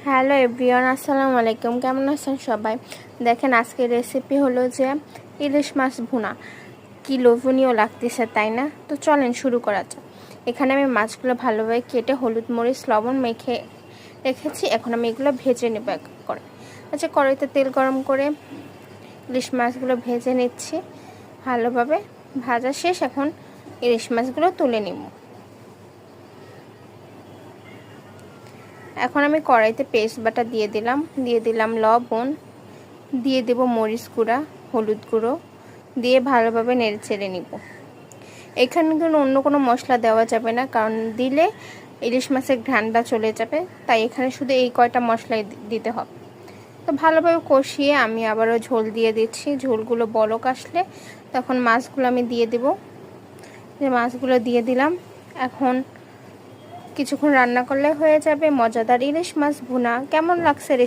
Hello everyone, আসসালামু আলাইকুম। কেমন আছেন সবাই? দেখেন আজকের রেসিপি হলো যে ইলিশ মাছ ভুনা। কি লোভনীয় লাগতেছে, তাই না? তো চলেন শুরু করা যাক। এখানে আমি মাছগুলো ভালোভাবে কেটে হলুদ মরিচ লবণ মেখে রেখেছি। এখন আমি এগুলো ভেজে নেব এক করে। আচ্ছা, কড়াইতে তেল গরম করে ইলিশ মাছগুলো ভেজে নিচ্ছি ভালোভাবে। ভাজা শেষ, এখন ইলিশ মাছগুলো তুলে নিব। এখন আমি কড়াইতে পেস্ট বাটা দিয়ে দিলাম লবণ, দিয়ে দেব মরিচ গুঁড়া, হলুদ গুঁড়ো দিয়ে ভালোভাবে নেড়ে চেড়ে নিব। এখানে কিন্তু অন্য কোনো মশলা দেওয়া যাবে না, কারণ দিলে ইলিশ মাছের ঘ্রাণটা চলে যাবে। তাই এখানে শুধু এই কয়টা মশলাই দিতে হবে। তো ভালোভাবে কষিয়ে আমি আবারও ঝোল দিয়ে দিচ্ছি। ঝোলগুলো বলক আসলে তখন মাছগুলো আমি দিয়ে দেব। যে মাছগুলো দিয়ে দিলাম। এখন কিছুক্ষণ রান্না করলে হয়ে যাবে মজাদার ইলিশ মাছ ভুনা। কেমন লাগছে রেসিপি?